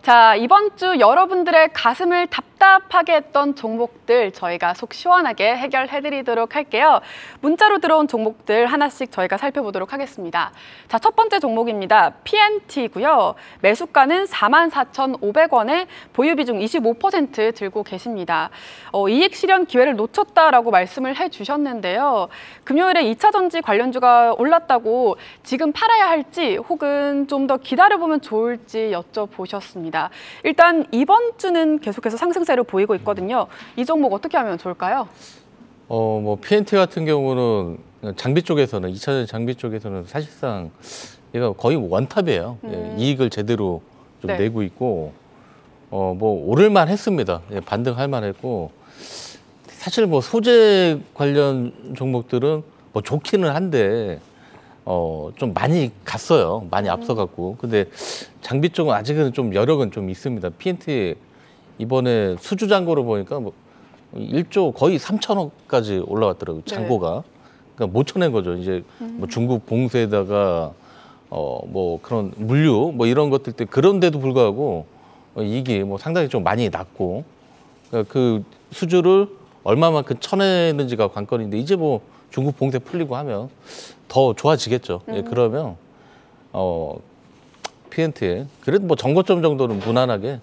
자, 이번 주 여러분들의 가슴을 답답하게 했던 종목들 저희가 속 시원하게 해결해드리도록 할게요. 문자로 들어온 종목들 하나씩 저희가 살펴보도록 하겠습니다. 자, 첫 번째 종목입니다. PNT고요. 매수가는 44,500원에 보유 비중 25% 들고 계십니다. 이익 실현 기회를 놓쳤다라고 말씀을 해주셨는데요. 금요일에 2차 전지 관련주가 올랐다고 지금 팔아야 할지 혹은 좀 더 기다려보면 좋을지 여쭤보셨습니다. 일단 이번 주는 계속해서 상승세를 보이고 있거든요. 이 종목 어떻게 하면 좋을까요? 뭐 PNT 같은 경우는 장비 쪽에서는 2차 장비 쪽에서는 사실상 얘가 거의 원탑이에요. 이익을 제대로 좀 네. 내고 있고 뭐 오를만 했습니다. 반등할 만했고 사실 뭐 소재 관련 종목들은 뭐 좋기는 한데 좀 많이 갔어요. 많이 앞서갔고. 근데 장비 쪽은 아직은 좀 여력은 좀 있습니다. PNT 이번에 수주 잔고를 보니까 뭐 1조 거의 3천억까지 올라왔더라고요. 잔고가. 그러니까 못 쳐낸 거죠. 이제 뭐 중국 봉쇄에다가 뭐 그런 물류 뭐 이런 것들 때 그런데도 불구하고 이익이 뭐 상당히 좀 많이 났고 그러니까 그 수주를 얼마만큼 쳐내는지가 관건인데 이제 뭐 중국 봉쇄 풀리고 하면 더 좋아지겠죠. 예, 그러면 PNT에 그래도 뭐 정고점 정도는 무난하게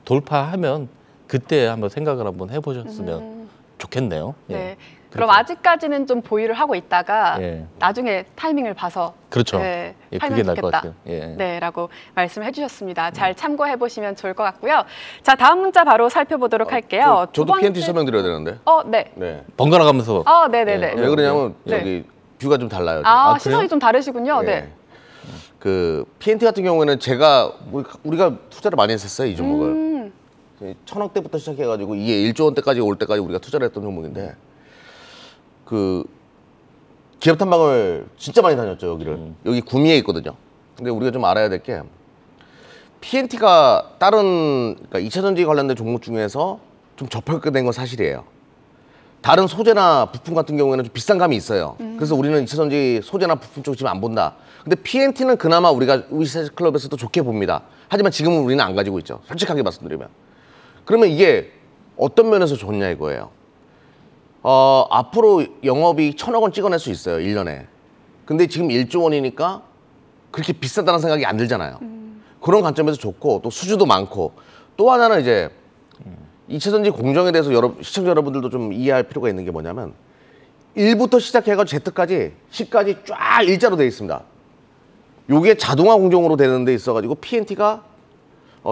돌파하면 그때 한번 생각을 한번 해보셨으면 좋겠네요. 네. 예, 그럼 그렇게. 아직까지는 좀 보유를 하고 있다가 예. 나중에 타이밍을 봐서 그렇죠. 네, 예, 팔면 그게 나을 것 좋겠다. 같아요. 예. 네, 라고 말씀을 해주셨습니다. 잘 참고해 보시면 좋을 것 같고요. 자, 다음 문자 바로 살펴보도록 할게요. 저도 PNT 설명드려야 되는데. 네. 네. 번갈아 가면서 네네네. 왜 그러냐면 네. 여기 뷰가 좀 달라요. 아, 그래요? 시선이 좀 다르시군요. 예. 네. 그 PNT 같은 경우에는 제가 우리가 투자를 많이 했었어요, 이 종목을. 1,000억대부터 시작해가지고 이게 1조 원대까지 올 때까지 우리가 투자를 했던 종목인데 그 기업 탐방을 진짜 많이 다녔죠, 여기를. 여기 구미에 있거든요. 근데 우리가 좀 알아야 될 게 PNT가 다른 그러니까 2차 전지 관련된 종목 중에서 좀 저평가된 건 사실이에요. 다른 소재나 부품 같은 경우에는 좀 비싼 감이 있어요. 그래서 우리는 2차 전지 소재나 부품 쪽 지금 안 본다. 근데 PNT는 그나마 우리가 위시세스 클럽에서도 좋게 봅니다. 하지만 지금은 우리는 안 가지고 있죠. 솔직하게 말씀드리면. 그러면 이게 어떤 면에서 좋냐 이거예요. 앞으로 영업이 1,000억 원 찍어낼 수 있어요, 1년에. 근데 지금 1조 원이니까 그렇게 비싸다는 생각이 안 들잖아요. 그런 관점에서 좋고 또 수주도 많고 또 하나는 이제 2차 전지 공정에 대해서 시청자 여러분들도 좀 이해할 필요가 있는 게 뭐냐면 1부터 시작해가지고 Z까지 10까지 쫙 일자로 되어 있습니다. 요게 자동화 공정으로 되는 데 있어가지고 PNT가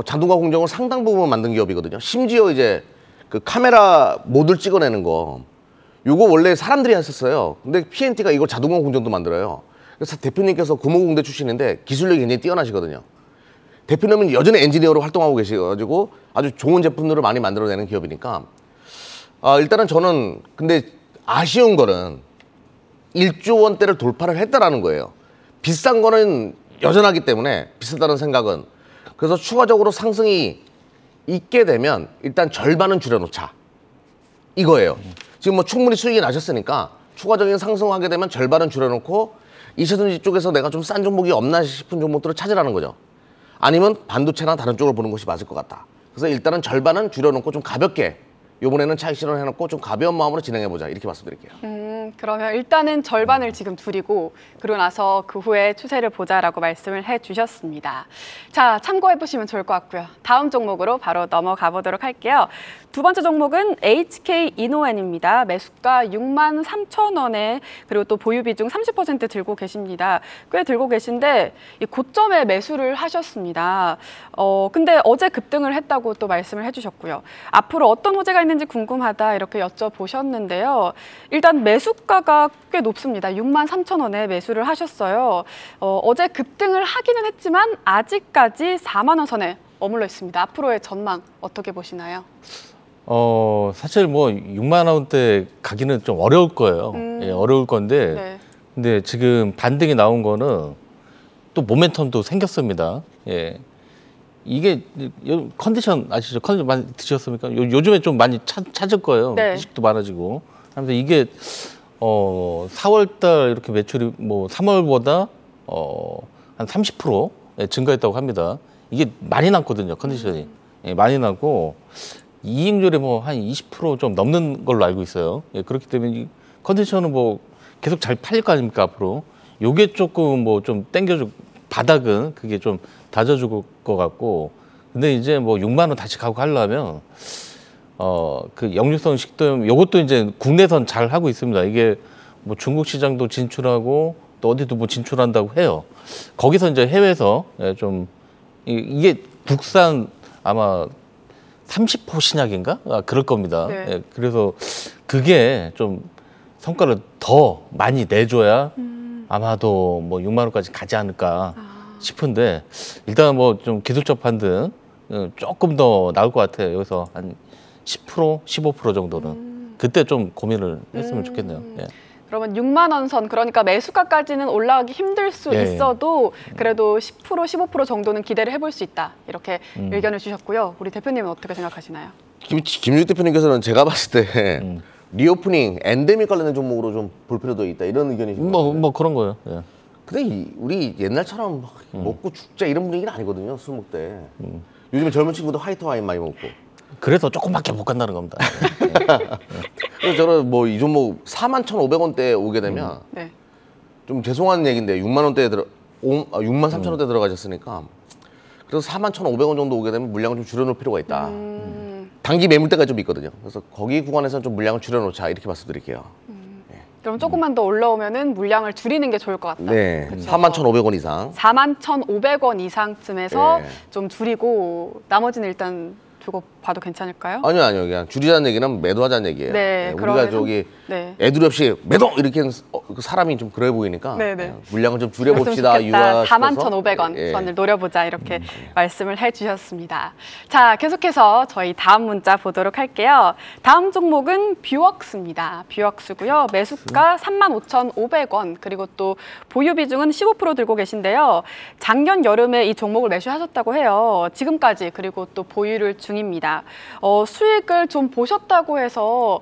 자동화 공정을 상당 부분 만든 기업이거든요. 심지어 이제 그 카메라 모듈 찍어내는 거 요거 원래 사람들이 했었어요. 근데 PNT가 이거 자동화 공정도 만들어요. 그래서 대표님께서 고모공대 출신인데 기술력이 굉장히 뛰어나시거든요. 대표님은 여전히 엔지니어로 활동하고 계셔가지고 아주 좋은 제품들을 많이 만들어내는 기업이니까 일단은 저는 근데 아쉬운 거는 1조 원대를 돌파를 했다라는 거예요. 비싼 거는 여전하기 때문에 비싸다는 생각은 그래서 추가적으로 상승이 있게 되면 일단 절반은 줄여놓자 이거예요. 지금 뭐 충분히 수익이 나셨으니까 추가적인 상승하게 되면 절반은 줄여놓고 2차 전지 쪽에서 내가 좀 싼 종목이 없나 싶은 종목들을 찾으라는 거죠. 아니면 반도체나 다른 쪽을 보는 것이 맞을 것 같다. 그래서 일단은 절반은 줄여놓고 좀 가볍게 이번에는 차익 실현을 해놓고 좀 가벼운 마음으로 진행해보자 이렇게 말씀드릴게요. 그러면 일단은 절반을 지금 줄이고 그러고 나서 그 후에 추세를 보자라고 말씀을 해주셨습니다. 자, 참고해보시면 좋을 것 같고요. 다음 종목으로 바로 넘어가 보도록 할게요. 두 번째 종목은 HK 이노엔입니다. 매수가 63,000원에 그리고 또 보유 비중 30% 들고 계십니다. 꽤 들고 계신데 이 고점에 매수를 하셨습니다. 근데 어제 급등을 했다고 또 말씀을 해주셨고요. 앞으로 어떤 호재가 있는지 궁금하다 이렇게 여쭤보셨는데요. 일단 매수가가 꽤 높습니다. 63,000원에 매수를 하셨어요. 어제 급등을 하기는 했지만 아직까지 4만 원 선에 머물러 있습니다. 앞으로의 전망 어떻게 보시나요? 사실 뭐 6만 원대 가기는 좀 어려울 거예요. 예, 어려울 건데 네. 근데 지금 반등이 나온 거는 또 모멘텀도 생겼습니다. 예. 이게 컨디션 아시죠? 컨디션 많이 드셨습니까? 요즘에 좀 많이 찾을 거예요. 네. 휴식도 많아지고. 하면서 이게 4월달 이렇게 매출이 뭐 3월보다 한 30% 증가했다고 합니다. 이게 많이 남거든요, 컨디션이. 예, 많이 나고 이익률이 뭐 한 20% 좀 넘는 걸로 알고 있어요. 예, 그렇기 때문에 이 컨디션은 뭐 계속 잘 팔릴 거 아닙니까, 앞으로. 요게 조금 뭐 좀 땡겨주고 바닥은 그게 좀 다져줄 것 같고, 근데 이제 뭐 6만 원 다시 가고 하려면 그 역류성 식도염 요것도 이제 국내선 잘 하고 있습니다. 이게 뭐 중국 시장도 진출하고 또 어디도 뭐 진출한다고 해요. 거기서 이제 해외에서 예, 좀 이게 국산 아마 30% 신약인가? 그럴 겁니다. 네. 예, 그래서 그게 좀 성과를 더 많이 내줘야 아마도 뭐 6만 원까지 가지 않을까 싶은데, 일단 뭐 좀 기술적 판단 조금 더 나을 것 같아요. 여기서 한 10%, 15% 정도는. 그때 좀 고민을 했으면 좋겠네요. 예. 그러면 6만 원 선, 그러니까 매수가까지는 올라가기 힘들 수 예. 있어도 그래도 10%, 15% 정도는 기대를 해볼 수 있다. 이렇게 의견을 주셨고요. 우리 대표님은 어떻게 생각하시나요? 김육 대표님께서는 제가 봤을 때 리오프닝, 엔데믹 관련된 종목으로 좀 볼 필요도 있다 이런 의견이신 것 같아요. 뭐 그런 거예요. 예. 근데 우리 옛날처럼 막 먹고 죽자 이런 분위기는 아니거든요, 술 먹을 때. 요즘에 젊은 친구도 화이트 와인 많이 먹고. 그래서 조금밖에 못 간다는 겁니다. 그래서 저는 뭐 이 종목 41,500원대에 오게 되면 네. 좀 죄송한 얘기인데 6만 원대에 6만 3천 원대 들어가셨으니까 그래서 41,500원 정도 오게 되면 물량을 좀 줄여놓을 필요가 있다. 단기 매물대가 좀 있거든요. 그래서 거기 구간에서는 좀 물량을 줄여놓자 이렇게 말씀드릴게요. 그럼 조금만 더 올라오면은 물량을 줄이는 게 좋을 것 같다. 네, 그쵸? 41,500원 이상. 41,500원 이상쯤에서 네. 좀 줄이고 나머지는 일단 두고 봐도 괜찮을까요? 아니요. 그냥 줄이자는 얘기는 매도하자는 얘기예요. 네, 우리가 그러면은- 저기 네. 애들 없이 매도 이렇게 하는 그 사람이 좀 그래 보이니까 네. 물량을 좀 줄여봅시다. 그랬으면 좋겠다. 유아 41,500원 예. 선을 노려보자 이렇게 말씀을 해주셨습니다. 자, 계속해서 저희 다음 문자 보도록 할게요. 다음 종목은 뷰웍스입니다. 뷰웍스고요. 매수가 35,500원, 그리고 또 보유 비중은 15% 들고 계신데요. 작년 여름에 이 종목을 매수하셨다고 해요. 지금까지, 그리고 또 보유를 중입니다. 수익을 좀 보셨다고 해서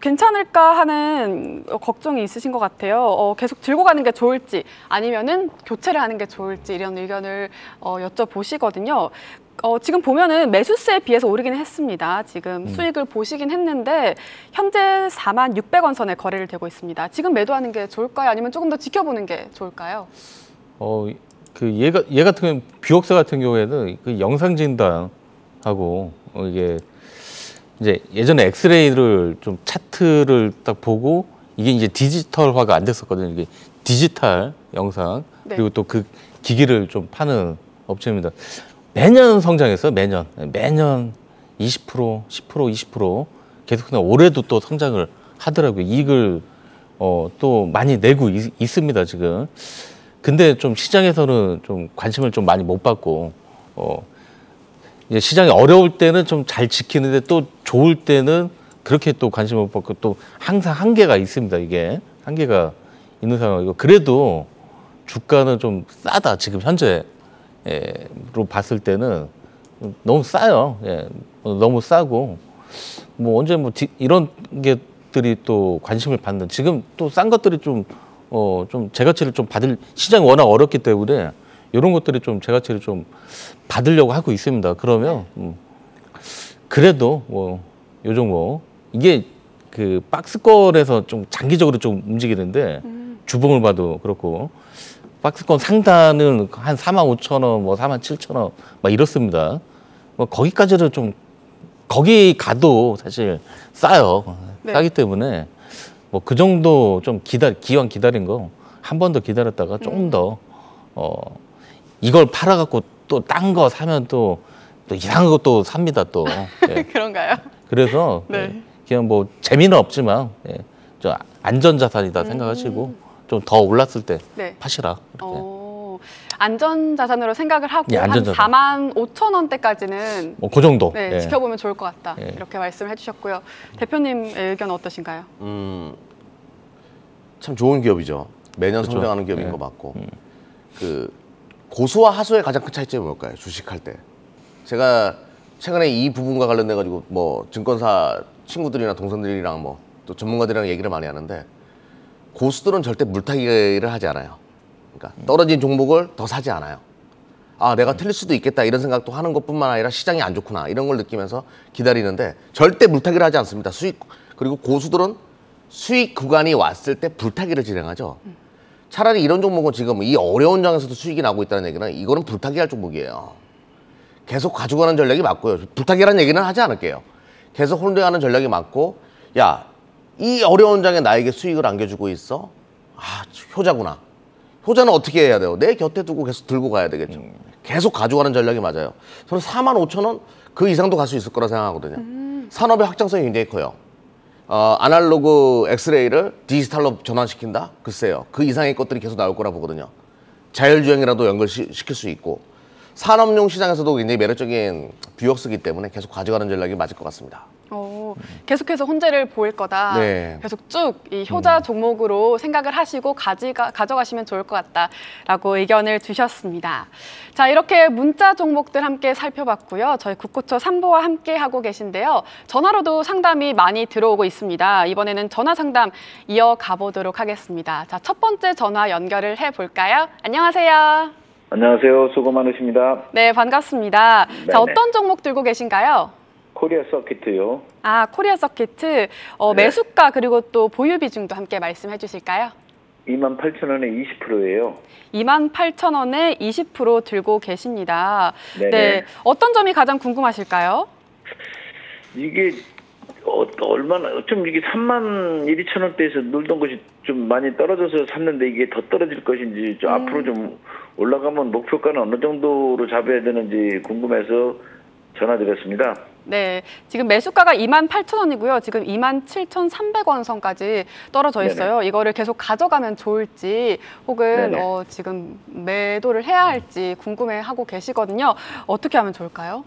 괜찮을까 하는 걱정이 있으신 것 같아요. 계속 들고 가는 게 좋을지 아니면은 교체를 하는 게 좋을지 이런 의견을 여쭤보시거든요. 지금 보면은 매수세에 비해서 오르긴 했습니다. 지금 수익을 보시긴 했는데 현재 46,600원 선에 거래를 되고 있습니다. 지금 매도하는 게 좋을까요? 아니면 조금 더 지켜보는 게 좋을까요? 그 얘 같은 경우 뷰웍스 같은 경우에는 그 영상 진단하고 이게 이제 예전에 엑스레이를 좀 차트를 딱 보고 이게 이제 디지털화가 안 됐었거든요. 이게 디지털 영상 네. 그리고 또 그 기기를 좀 파는 업체입니다. 매년 성장했어요. 매년 20%, 10%, 20% 계속 그냥 올해도 또 성장을 하더라고요. 이익을 또 많이 내고 있습니다. 지금. 근데 좀 시장에서는 좀 관심을 좀 많이 못 받고 이제 시장이 어려울 때는 좀 잘 지키는데 또 좋을 때는 그렇게 또 관심을 못 받고 또 항상 한계가 있습니다. 이게 한계가 있는 상황이고, 그래도 주가는 좀 싸다. 지금 현재로 봤을 때는 너무 싸요. 예, 너무 싸고 뭐 언제 뭐 이런 게들이 또 관심을 받는, 지금 또 싼 것들이 좀 재가치를 좀 받을, 시장이 워낙 어렵기 때문에 이런 것들이 좀 재가치를 좀 받으려고 하고 있습니다. 그러면 그래도 뭐 요 종목 이게 그 박스권에서 좀 장기적으로 좀 움직이는데 주봉을 봐도 그렇고 박스권 상단은 한 45,000원, 뭐 47,000원 막 이렇습니다. 뭐 거기까지는 좀, 거기 가도 사실 싸요. 네. 싸기 때문에 뭐 그 정도 좀 기왕 기다린 거 한 번 더 기다렸다가 조금 더 이걸 팔아갖고 또 딴 거 사면 또 이상한 것도 삽니다 또. 예. 그런가요? 그래서 네. 그냥 뭐 재미는 없지만 저 안전자산이다 생각하시고 좀 더 올랐을 때 네. 파시라. 이렇게. 안전자산으로 생각을 하고 예, 한 안전자산. 45,000원대까지는 뭐 그 정도. 네, 예. 지켜보면 좋을 것 같다. 예. 이렇게 말씀을 해주셨고요. 대표님의 의견 어떠신가요? 참 좋은 기업이죠. 매년 그렇죠. 성장하는 기업인 예. 거 맞고. 그 고수와 하수의 가장 큰 차이점이 뭘까요? 주식할 때. 제가 최근에 이 부분과 관련돼 가지고 뭐 증권사 친구들이나 동생들이랑 뭐 또 전문가들이랑 얘기를 많이 하는데, 고수들은 절대 물타기를 하지 않아요. 그러니까 떨어진 종목을 더 사지 않아요. 아, 내가 틀릴 수도 있겠다 이런 생각도 하는 것뿐만 아니라 시장이 안 좋구나 이런 걸 느끼면서 기다리는데 절대 물타기를 하지 않습니다. 그리고 고수들은 수익 구간이 왔을 때 불타기를 진행하죠. 차라리 이런 종목은 지금 이 어려운 장에서도 수익이 나고 있다는 얘기는 이거는 불타기 할 종목이에요. 계속 가지고 가는 전략이 맞고요. 불타기라는 얘기는 하지 않을게요. 계속 홀딩하는 전략이 맞고, 야, 이 어려운 장에 나에게 수익을 안겨주고 있어? 아, 효자구나. 효자는 어떻게 해야 돼요? 내 곁에 두고 계속 들고 가야 되겠죠. 계속 가져가는 전략이 맞아요. 저는 45,000원 그 이상도 갈 수 있을 거라 생각하거든요. 산업의 확장성이 굉장히 커요. 아날로그 엑스레이를 디지털로 전환시킨다? 글쎄요. 그 이상의 것들이 계속 나올 거라 보거든요. 자율주행이라도 연결시킬 수 있고 산업용 시장에서도 굉장히 매력적인 뷰역스이기 때문에 계속 가져가는 전략이 맞을 것 같습니다. 계속해서 혼재를 보일 거다. 네. 계속 쭉 이 효자 종목으로 생각을 하시고 가져가시면 좋을 것 같다라고 의견을 주셨습니다. 자, 이렇게 문자 종목들 함께 살펴봤고요. 저희 국고초 3부와 함께 하고 계신데요. 전화로도 상담이 많이 들어오고 있습니다. 이번에는 전화 상담 이어가 보도록 하겠습니다. 자, 첫 번째 전화 연결을 해볼까요? 안녕하세요. 안녕하세요. 수고 많으십니다. 네, 반갑습니다. 네네. 자, 어떤 종목 들고 계신가요? 코리아 서키트요. 아, 코리아 서키트. 네. 매수가 그리고 또 보유 비중도 함께 말씀해 주실까요? 28,000원에 20%예요. 28,000원에 20% 들고 계십니다. 네네. 네, 어떤 점이 가장 궁금하실까요? 이게 얼마나 좀 이게 31,200원대에서 놀던 것이 좀 많이 떨어져서 샀는데 이게 더 떨어질 것인지 좀 앞으로 좀 올라가면 목표가는 어느 정도로 잡아야 되는지 궁금해서 전화드렸습니다. 네, 지금 매수가가 28,000원이고요. 지금 27,300원 선까지 떨어져 있어요. 네네. 이거를 계속 가져가면 좋을지 혹은 네네. 지금 매도를 해야 할지 궁금해하고 계시거든요. 어떻게 하면 좋을까요?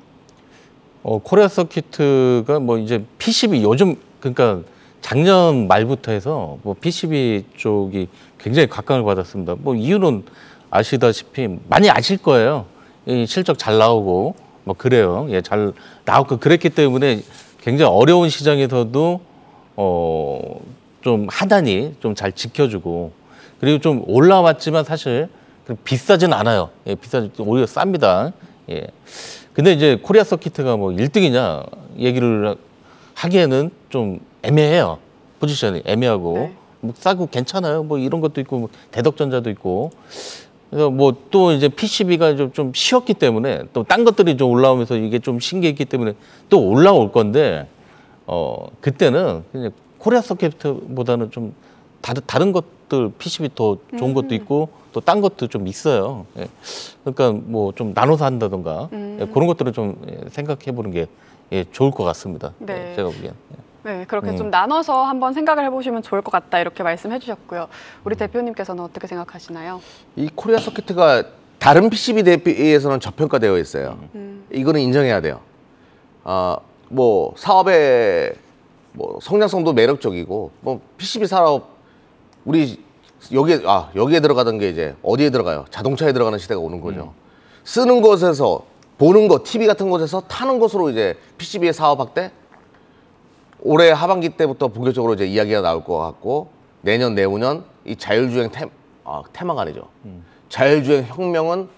코리아 서키트가 뭐 이제 PCB 요즘 그러니까 작년 말부터 해서 뭐 PCB 쪽이 굉장히 각광을 받았습니다. 뭐 이유는 아시다시피 많이 아실 거예요. 이 실적 잘 나오고 뭐 그래요. 예, 잘 나오고 그랬기 때문에 굉장히 어려운 시장에서도 좀 하단이 좀 잘 지켜주고 그리고 좀 올라왔지만 사실 비싸진 않아요. 예, 오히려 쌉니다. 예. 근데 이제 코리아 서키트가 뭐 1등이냐 얘기를 하기에는 좀 애매해요. 포지션이 애매하고 네. 뭐 싸고 괜찮아요. 뭐 이런 것도 있고 뭐 대덕전자도 있고 그래서 뭐 또 이제 PCB가 좀 쉬었기 때문에 또 딴 것들이 좀 올라오면서 이게 좀 신기했기 때문에 또 올라올 건데 그때는 그냥 코리아 서키트보다는 좀 다른 것들 PCB 더 좋은 것도 있고 또 딴 것도 좀 있어요. 예. 그러니까 뭐 좀 나눠서 한다던가 예, 그런 것들을 좀 생각해 보는 게 좋을 것 같습니다. 네. 예, 제가 보기엔. 네, 그렇게 좀 나눠서 한번 생각을 해보시면 좋을 것 같다 이렇게 말씀해 주셨고요. 우리 대표님께서는 어떻게 생각하시나요? 이 코리아 서키트가 다른 PCB 대비해서는 저평가되어 있어요. 이거는 인정해야 돼요. 뭐 사업의 뭐 성장성도 매력적이고 뭐 PCB 산업 우리 여기에 들어가던 게 이제 어디에 들어가요? 자동차에 들어가는 시대가 오는 거죠. 쓰는 곳에서 보는 것, TV 같은 곳에서 타는 곳으로 이제 PCB의 사업 확대 올해 하반기 때부터 본격적으로 이제 이야기가 나올 것 같고 내년 내후년 이 자율주행 테마가 아니죠. 자율주행 혁명은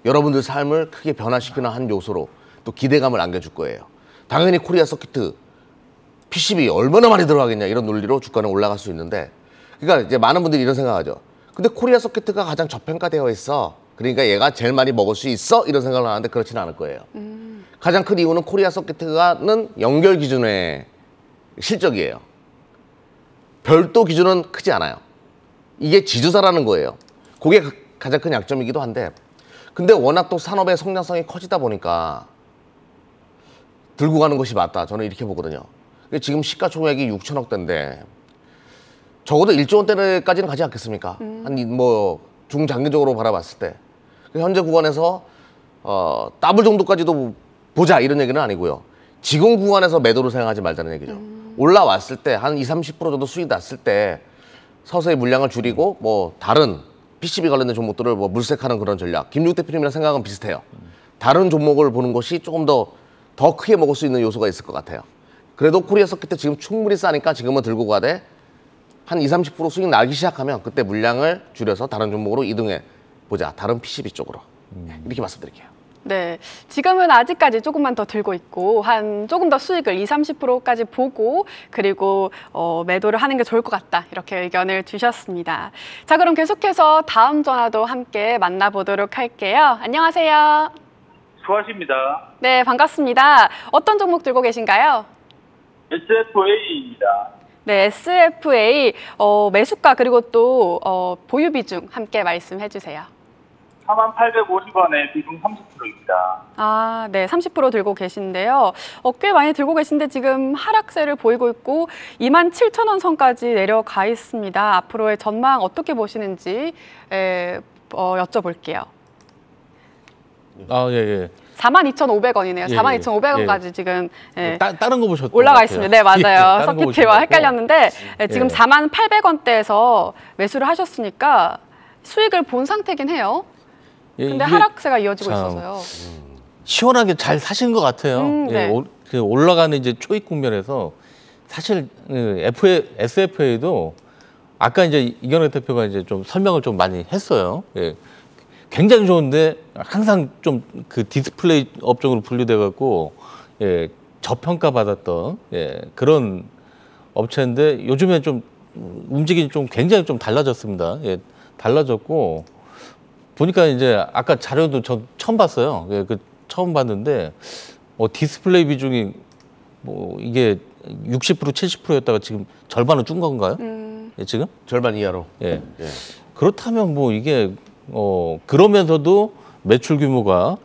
여러분들 삶을 크게 변화시키는 한 요소로 또 기대감을 안겨줄 거예요. 당연히 코리아 서키트 PCB 얼마나 많이 들어가겠냐 이런 논리로 주가는 올라갈 수 있는데 그러니까 이제 많은 분들이 이런 생각하죠. 근데 코리아 서키트가 가장 저평가되어 있어. 그러니까 얘가 제일 많이 먹을 수 있어 이런 생각을 하는데 그렇지는 않을 거예요. 가장 큰 이유는 코리아 서키트가는 연결 기준의 실적이에요. 별도 기준은 크지 않아요. 이게 지주사라는 거예요. 그게 가장 큰 약점이기도 한데 근데 워낙 또 산업의 성장성이 커지다 보니까 들고 가는 것이 맞다. 저는 이렇게 보거든요. 지금 시가총액이 6천억대인데 적어도 1조 원대까지는 가지 않겠습니까? 한 뭐 중장기적으로 바라봤을 때 현재 구간에서 더블 정도까지도 보자 이런 얘기는 아니고요. 지금 구간에서 매도를 생각하지 말자는 얘기죠. 올라왔을 때 한 20-30% 정도 수익 났을 때 서서히 물량을 줄이고 뭐 다른 PCB 관련된 종목들을 뭐 물색하는 그런 전략. 김육 대표님이랑 생각은 비슷해요. 다른 종목을 보는 것이 조금 더 크게 먹을 수 있는 요소가 있을 것 같아요. 그래도 코리아 서키트 지금 충분히 싸니까 지금은 들고 가되 한 20-30% 수익 나기 시작하면 그때 물량을 줄여서 다른 종목으로 이동해 보자. 다른 PCB 쪽으로. 이렇게 말씀드릴게요. 네, 지금은 아직까지 조금만 더 들고 있고 한 조금 더 수익을 20~30%까지 보고 그리고 매도를 하는 게 좋을 것 같다 이렇게 의견을 주셨습니다. 자, 그럼 계속해서 다음 전화도 함께 만나보도록 할게요. 안녕하세요. 수고하십니다. 네, 반갑습니다. 어떤 종목 들고 계신가요? SFA입니다. 네, SFA 매수가 그리고 또 보유 비중 함께 말씀해 주세요. 4850원에 비중 30%입니다. 아, 네, 30% 들고 계신데요. 꽤 많이 들고 계신데 지금 하락세를 보이고 있고 27,000원 선까지 내려가 있습니다. 앞으로의 전망 어떻게 보시는지 여쭤볼게요. 아, 예, 예. 42,500원이네요. 예, 42,500원까지 예. 지금 다른 거 보셨던 올라가 것 있습니다. 같아요. 네, 맞아요. 예, 다른 거 보신 서킷티와 것 같고. 헷갈렸는데 지금 예. 41,800원대에서 매수를 하셨으니까 수익을 본 상태긴 해요. 예, 근데 이게 하락세가 이어지고 참 있어서요. 시원하게 잘 사신 것 같아요. 네. 그 올라가는 이제 초입 국면에서 사실 SFA도 아까 이제 이경래 대표가 이제 좀 설명을 좀 많이 했어요. 예. 굉장히 좋은데 항상 좀 그 디스플레이 업종으로 분류돼 갖고 저평가 받았던 그런 업체인데 요즘에 좀 움직임이 좀 굉장히 좀 달라졌습니다. 달라졌고 보니까 이제 아까 자료도 저 처음 봤어요. 처음 봤는데 디스플레이 비중이 이게 60% 70%였다가 지금 절반은 준 건가요? 지금? 절반 이하로. 예. 그렇다면 이게 그러면서도 매출 규모가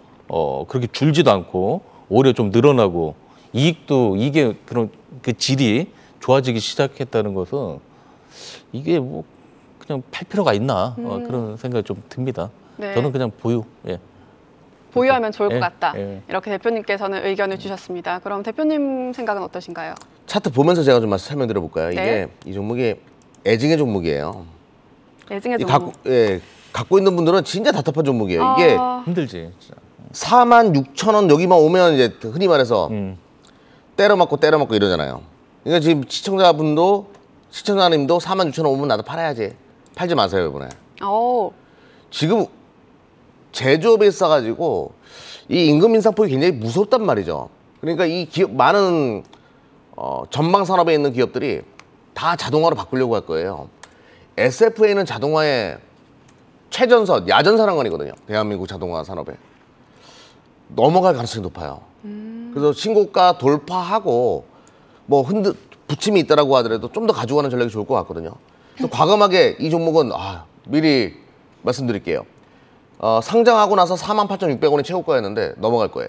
그렇게 줄지도 않고 오히려 좀 늘어나고 이게 그런 그 질이 좋아지기 시작했다는 것은 이게 그냥 팔 필요가 있나 그런 생각이 좀 듭니다. 네. 저는 그냥 보유. 보유하면 좋을 것 예, 같다. 예. 이렇게 대표님께서는 의견을 주셨습니다. 그럼 대표님 생각은 어떠신가요? 차트 보면서 제가 좀 설명드려 볼까요? 네. 이게 이 종목이 애증의 종목이에요. 애증의 이 종목. 갖고 있는 분들은 진짜 답답한 종목이에요. 이게 힘들지. 진짜. 46,000원 여기만 오면 이제 흔히 말해서 음. 때려 맞고 이러잖아요. 그러니까 지금 시청자님도 46,000원 오면 나도 팔아야지. 팔지 마세요 이번에. 지금 제조업에 있어가지고 이 임금 인상폭이 굉장히 무섭단 말이죠. 그러니까 이 기업 많은 전방 산업에 있는 기업들이 다 자동화로 바꾸려고 할 거예요. SFA는 자동화의 최전선, 야전사령관이거든요. 대한민국 자동화 산업에. 넘어갈 가능성이 높아요. 그래서 신고가 돌파하고 부침이 있다라고 하더라도 좀 더 가지고 가는 전략이 좋을 것 같거든요. 그래서 과감하게 이 종목은 미리 말씀드릴게요. 상장하고 나서 48,600원이 최고가였는데 넘어갈 거예요.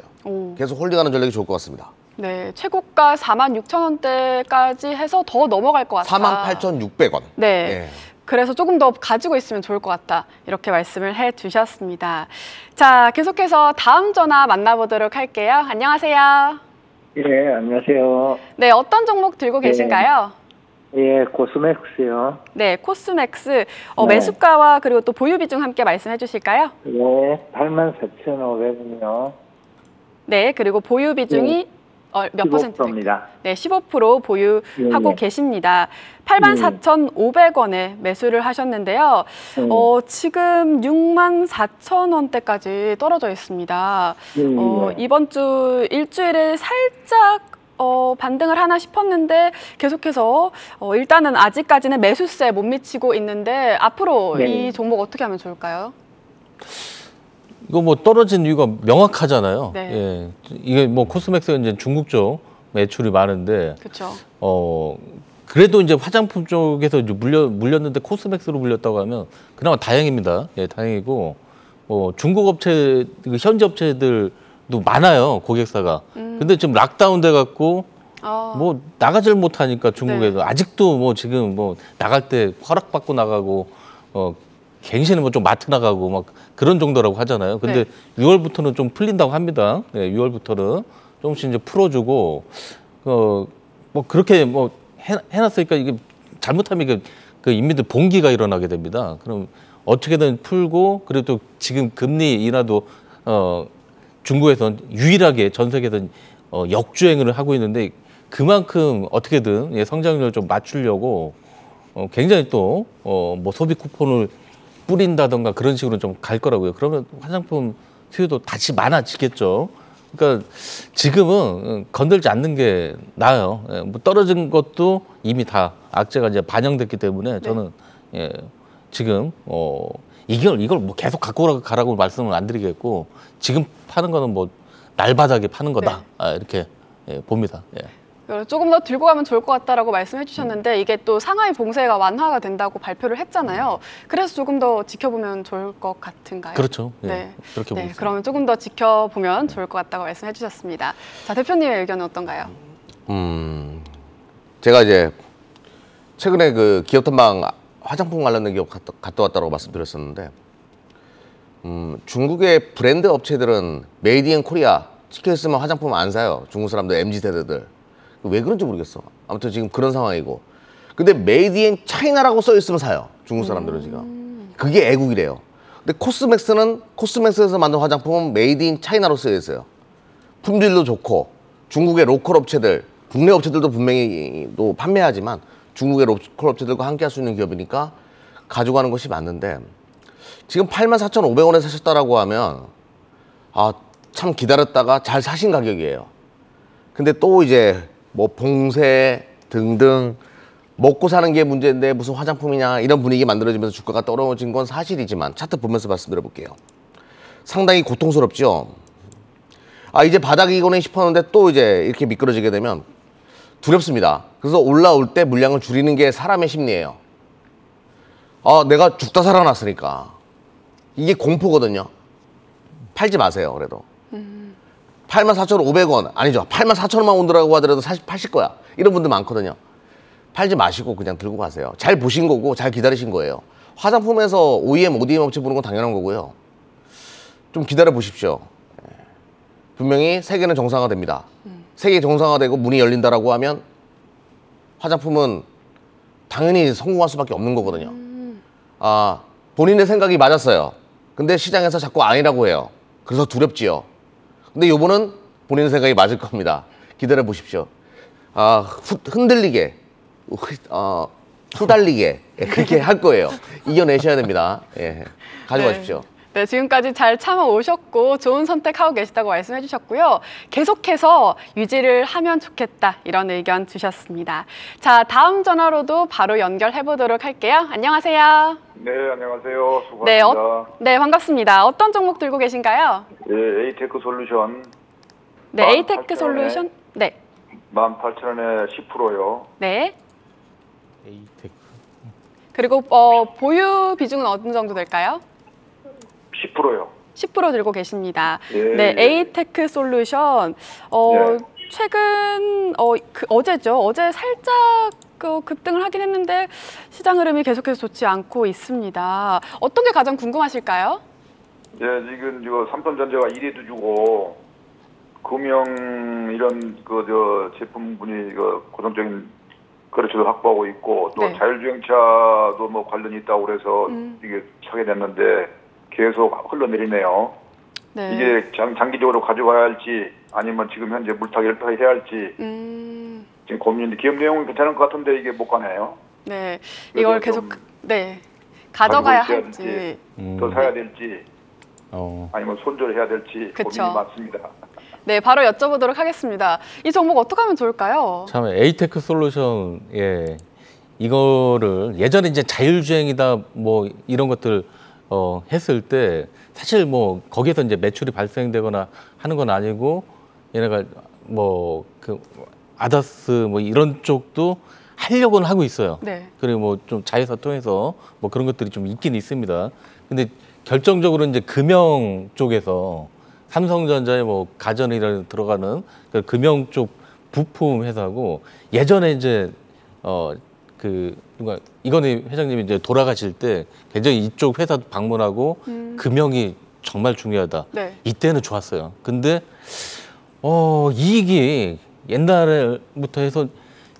계속 홀딩하는 전략이 좋을 것 같습니다. 네, 최고가 46,000원대까지 해서 더 넘어갈 것 같다. 48,600원. 네. 그래서 조금 더 가지고 있으면 좋을 것 같다. 이렇게 말씀을 해주셨습니다. 자, 계속해서 다음 전화 만나보도록 할게요. 안녕하세요. 예, 안녕하세요. 네, 어떤 종목 들고 계신가요? 예, 코스맥스요. 네, 코스맥스. 네. 매수가와 그리고 또 보유 비중 함께 말씀해 주실까요? 예, 84,500원이요. 네, 그리고 보유 비중이 몇 퍼센트? 15%입니다. 네, 15% 보유하고 예. 계십니다. 84,500원에 매수를 하셨는데요. 지금 64,000원대까지 떨어져 있습니다. 이번 주 일주일에 살짝 반등을 하나 싶었는데 계속해서 일단은 아직까지는 매수세 못 미치고 있는데 앞으로 네. 이 종목 어떻게 하면 좋을까요? 이거 떨어진 이유가 명확하잖아요. 네. 예. 이게 코스맥스가 이제 중국 쪽 매출이 많은데 그렇죠. 그래도 이제 화장품 쪽에서 이제 물렸는데 코스맥스로 물렸다고 하면 그나마 다행입니다. 예, 다행이고 중국 업체, 현지 업체들도 많아요, 고객사가. 근데 지금 락다운 돼 갖고 나가질 못하니까 중국에도 네. 아직도 지금 나갈 때 허락받고 나가고 갱신은 좀 마트 나가고 막 그런 정도라고 하잖아요. 근데 네. 6월부터는 좀 풀린다고 합니다. 네, 6월부터는 조금씩 이제 풀어주고 그렇게 해놨으니까 이게 잘못하면 이게 그 인민들 봉기가 일어나게 됩니다. 그럼 어떻게든 풀고 그래도 지금 금리 인하도 중국에선 유일하게 전 세계에서 역주행을 하고 있는데 그만큼 어떻게든 성장률을 좀 맞추려고 굉장히 또 소비 쿠폰을 뿌린다던가 그런 식으로 좀 갈 거라고요. 그러면 화장품 수요도 다시 많아지겠죠. 그러니까 지금은 건들지 않는 게 나아요. 예, 뭐 떨어진 것도 이미 다 악재가 이제 반영됐기 때문에 저는 예, 지금 이걸 뭐 계속 갖고 가라고 말씀을 안 드리겠고 지금 파는 거는 뭐 날바닥에 파는 거다 이렇게 봅니다. 예. 조금 더 들고 가면 좋을 것 같다라고 말씀해 주셨는데 이게 또 상하이 봉쇄가 완화가 된다고 발표를 했잖아요. 그래서 조금 더 지켜보면 좋을 것 같은가요? 그렇죠. 예, 네. 그렇게 보고 네, 있습니다. 그러면 조금 더 지켜보면 좋을 것 같다고 말씀해 주셨습니다. 자, 대표님의 의견은 어떤가요? 제가 이제 최근에 그 기업탐방 화장품 관련된 기업 갔다 왔다고 말씀드렸었는데 중국의 브랜드 업체들은 메이드 인 코리아 찍혀있으면 화장품 안 사요. 중국 사람들 MZ세대들 왜 그런지 모르겠어. 아무튼 지금 그런 상황이고 근데 메이드 인 차이나라고 써있으면 사요. 중국 사람들은 지금 그게 애국이래요. 근데 코스맥스에서 만든 화장품은 메이드 인 차이나로 쓰여 있어요. 품질도 좋고 중국의 로컬 업체들 국내 업체들도 분명히 또 판매하지만 중국의 로컬 업체들과 함께 할 수 있는 기업이니까 가져가는 것이 맞는데 지금 84,500원에 사셨다라고 하면 참 기다렸다가 잘 사신 가격이에요. 근데 또 이제 뭐 봉쇄 등등 먹고 사는 게 문제인데 무슨 화장품이냐 이런 분위기 만들어지면서 주가가 떨어진 건 사실이지만 차트 보면서 말씀드려 볼게요. 상당히 고통스럽죠. 이제 바닥이거네 싶었는데 또 이제 이렇게 미끄러지게 되면 두렵습니다. 그래서 올라올 때 물량을 줄이는 게 사람의 심리예요. 내가 죽다 살아났으니까. 이게 공포거든요. 팔지 마세요, 그래도. 84,500원, 아니죠. 84,000원만 온다고 하더라도 사실 파실 거야. 이런 분들 많거든요. 팔지 마시고 그냥 들고 가세요. 잘 보신 거고 잘 기다리신 거예요. 화장품에서 OEM, ODM 업체 보는 건 당연한 거고요. 좀 기다려 보십시오. 분명히 세계는 정상화됩니다. 세계 정상화되고 문이 열린다라고 하면 화장품은 당연히 성공할 수밖에 없는 거거든요. 본인의 생각이 맞았어요. 근데 시장에서 자꾸 아니라고 해요. 그래서 두렵지요. 근데 요번은 본인의 생각이 맞을 겁니다. 기다려 보십시오. 흔들리게, 후달리게 그렇게 할 거예요. 이겨내셔야 됩니다. 예, 가져가십시오. 네, 지금까지 잘 참아오셨고 좋은 선택하고 계시다고 말씀해 주셨고요. 계속해서 유지를 하면 좋겠다 이런 의견 주셨습니다. 자, 다음 전화로도 바로 연결해 보도록 할게요. 안녕하세요. 네, 안녕하세요. 수고하십니다. 네, 반갑습니다. 어떤 종목 들고 계신가요? 네, 에이테크 솔루션. 네, 에이테크 솔루션. 네. 18,000원에 10%요. 네. 에이테크. 그리고 보유 비중은 어느 정도 될까요? 10%요. 10% 들고 계십니다. 예, 네, 예. 에이테크 솔루션 예. 최근 어제죠. 어제 살짝 급등을 하긴 했는데 시장 흐름이 계속해서 좋지 않고 있습니다. 어떤 게 가장 궁금하실까요? 예, 지금 이거 삼성전자가 1위도 주고 금융 이런 제품군이 고정적인 거래처도 확보하고 있고 또 네. 자율주행차도 뭐 관련이 있다고 그래서 이게 차게 됐는데 계속 흘러내리네요. 네. 이게 장기적으로 가져가야 할지 아니면 지금 현재 물타기를 더 해야 할지 지금 고민인데 기업 내용은 괜찮을 것 같은데 이게 못 가네요. 네, 이걸 계속 가져가야 할지. 더 사야 될지 어. 아니면 손절을 해야 될지 그쵸. 고민이 많습니다. 네, 바로 여쭤보도록 하겠습니다. 이 종목 어떻게 하면 좋을까요? 참 에이테크 솔루션 이거를 예전에 이제 자율주행이다 뭐 이런 것들 했을 때 사실 뭐 거기에서 이제 매출이 발생되거나 하는 건 아니고 얘네가 뭐 그 아다스 뭐 이런 쪽도 하려고는 하고 있어요. 네. 그리고 뭐 좀 자회사 통해서 뭐 그런 것들이 좀 있긴 있습니다. 근데 결정적으로 이제 금융 쪽에서 삼성전자의 뭐 가전이라 들어가는 그 금융 쪽 부품 회사고 예전에 이제 누가 이건희 회장님이 이제 돌아가실 때 굉장히 이쪽 회사 방문하고 금융이 정말 중요하다. 네. 이때는 좋았어요. 근데 이익이 옛날부터 해서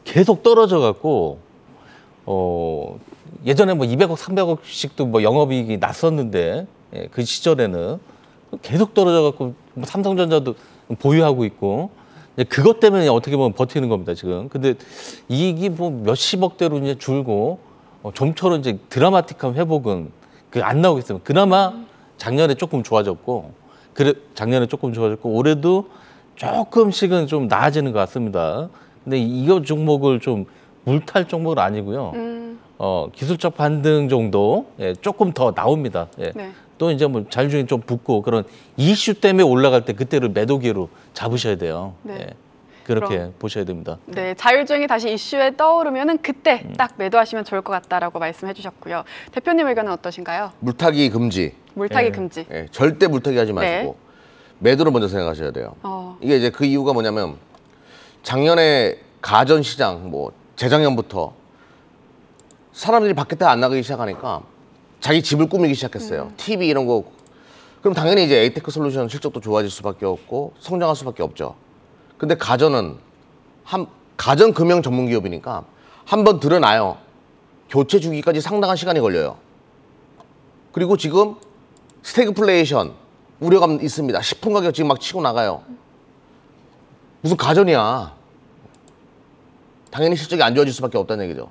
계속 떨어져 갖고 예전에 뭐 200억, 300억씩도 뭐 영업이익이 났었는데 그 시절에는 계속 떨어져 갖고 삼성전자도 보유하고 있고 그것 때문에 어떻게 보면 버티는 겁니다 지금. 근데 이익이 뭐 몇십억대로 이제 줄고 좀처럼 이제 드라마틱한 회복은 그 안 나오겠어요. 그나마 작년에 조금 좋아졌고, 작년에 조금 좋아졌고 올해도 조금씩은 좀 나아지는 것 같습니다. 근데 이거 종목을 좀 물탈 종목은 아니고요. 기술적 반등 정도 조금 더 나옵니다. 예. 네. 또 이제 뭐 자율주행 좀 붙고 그런 이슈 때문에 올라갈 때 그때를 매도 기회로 잡으셔야 돼요. 네. 예. 그렇게 그럼- 보셔야 됩니다. 네, 자율주행이 다시 이슈에 떠오르면은 그때 딱 매도하시면 좋을 것 같다라고 말씀해 주셨고요. 대표님 의견은 어떠신가요? 물타기 금지. 물타기 예. 금지. 예, 절대 물타기 하지 마시고 네. 매도를 먼저 생각하셔야 돼요. 어, 이게 이제 그 이유가 뭐냐면 작년에 가전 시장 뭐 재작년부터 사람들이 밖에 안 나가기 시작하니까 자기 집을 꾸미기 시작했어요. TV 이런 거. 그럼 당연히 이제 에이테크 솔루션 실적도 좋아질 수밖에 없고 성장할 수밖에 없죠. 근데 가전은 가전 금융 전문 기업이니까 한번 드러나요. 교체 주기까지 상당한 시간이 걸려요. 그리고 지금 스태그플레이션 우려감 있습니다. 식품 가격 지금 막 치고 나가요. 무슨 가전이야. 당연히 실적이 안 좋아질 수밖에 없다는 얘기죠.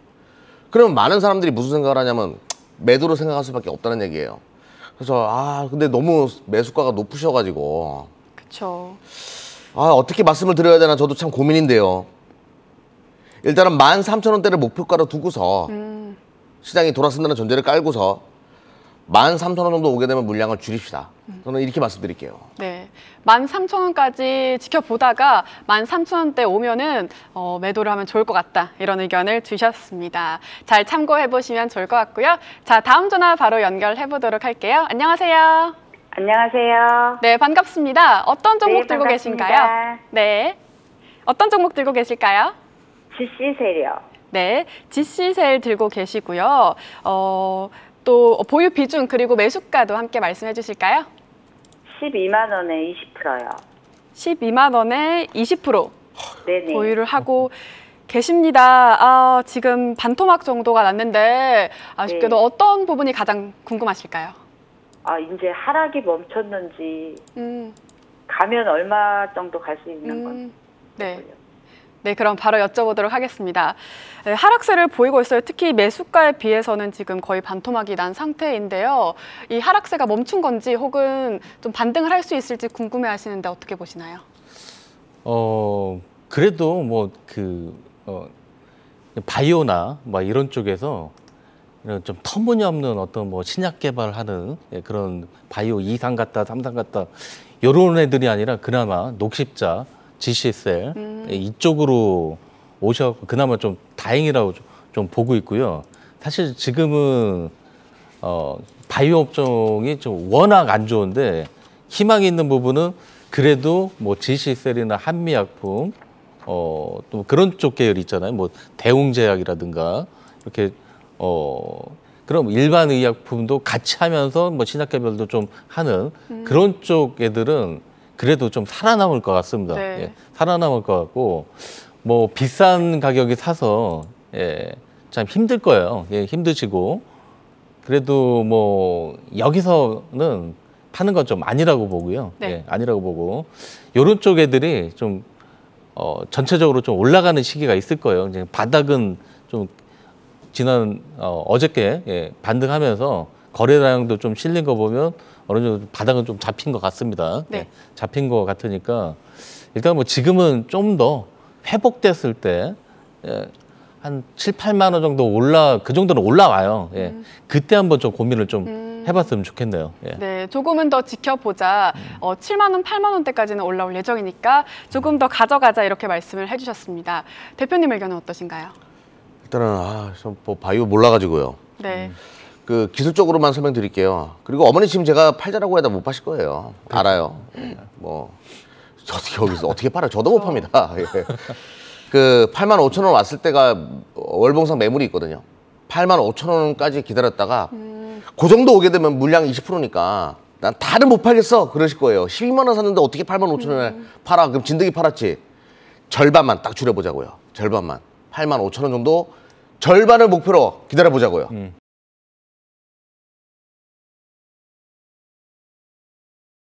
그러면 많은 사람들이 무슨 생각을 하냐면 매도로 생각할 수밖에 없다는 얘기예요. 그래서 근데 너무 매수가가 높으셔가지고 그렇죠. 어떻게 말씀을 드려야 되나 저도 참 고민인데요. 일단은 13,000원대를 목표가로 두고서 시장이 돌아선다는 전제를 깔고서 13,000원 정도 오게 되면 물량을 줄입시다. 저는 이렇게 말씀드릴게요. 네, 13,000원까지 지켜보다가 13,000원대 오면은 매도를 하면 좋을 것 같다 이런 의견을 주셨습니다. 잘 참고해 보시면 좋을 것 같고요. 자, 다음 전화 바로 연결해 보도록 할게요. 안녕하세요. 안녕하세요. 네, 반갑습니다. 어떤 종목 네, 들고 반갑습니다. 계신가요? 네, 어떤 종목 들고 계실까요? GC 세력 네, GC셀 들고 계시고요. 또 보유 비중 그리고 매수가도 함께 말씀해 주실까요? 12만 원에 20%요. 12만 원에 20% 네네. 보유를 하고 계십니다. 지금 반토막 정도가 났는데 아쉽게도 네. 어떤 부분이 가장 궁금하실까요? 이제 하락이 멈췄는지 음, 가면 얼마 정도 갈 수 있는 건지. 네. 네, 그럼 바로 여쭤보도록 하겠습니다. 네, 하락세를 보이고 있어요. 특히 매수가에 비해서는 지금 거의 반토막이 난 상태인데요. 이 하락세가 멈춘 건지 혹은 좀 반등을 할 수 있을지 궁금해 하시는데 어떻게 보시나요? 그래도 뭐 바이오나 뭐 이런 쪽에서 이런 좀 터무니없는 어떤 뭐 신약 개발하는 그런 바이오 2상 같다, 3상 같다 이런 애들이 아니라 그나마 녹십자, GC셀 이쪽으로 오셔서 그나마 좀 다행이라고 좀 보고 있고요. 사실 지금은 바이오 업종이 좀 워낙 안 좋은데 희망이 있는 부분은 그래도 뭐 GC셀이나 한미약품 또 그런 쪽 계열 있잖아요. 뭐 대웅제약이라든가 이렇게 그럼 일반 의약품도 같이 하면서 뭐 신약 개발도 좀 하는 그런 쪽 애들은 그래도 좀 살아남을 것 같습니다. 네. 예, 살아남을 것 같고 뭐 비싼 가격에 사서 참 힘들 거예요. 예, 힘드시고 그래도 뭐 여기서는 파는 건 좀 아니라고 보고요. 네. 예, 아니라고 보고 이런 쪽 애들이 좀 전체적으로 좀 올라가는 시기가 있을 거예요. 이제 바닥은 좀 지난 어저께 반등하면서 거래량도 좀 실린 거 보면 어느 정도 바닥은 좀 잡힌 것 같습니다. 네. 예, 잡힌 것 같으니까 일단 뭐 지금은 좀 더 회복됐을 때 한 7, 8만 원 정도 그 정도는 올라와요. 예. 그때 한번 좀 고민을 좀 해봤으면 좋겠네요. 예. 네, 조금은 더 지켜보자. 7만 원, 8만 원대까지는 올라올 예정이니까 조금 더 가져가자 이렇게 말씀을 해주셨습니다. 대표님 의견은 어떠신가요? 일단은 뭐 바이오 몰라가지고요. 네, 그 기술적으로만 설명드릴게요. 그리고 어머니 지금 제가 팔자라고 해도 못 파실 거예요. 알아요. 뭐 저도 여기서 어떻게 팔아요? 저도 못 팝니다. 예. 그 85,000원 왔을 때가 월봉상 매물이 있거든요. 85,000원까지 기다렸다가 그 정도 오게 되면 물량 20%니까 난 다른 못 팔겠어 그러실 거예요. 12만 원 샀는데 어떻게 85,000원에 팔아? 그럼 진득이 팔았지. 절반만 딱 줄여보자고요. 절반만 85,000원 정도 절반을 목표로 기다려보자고요.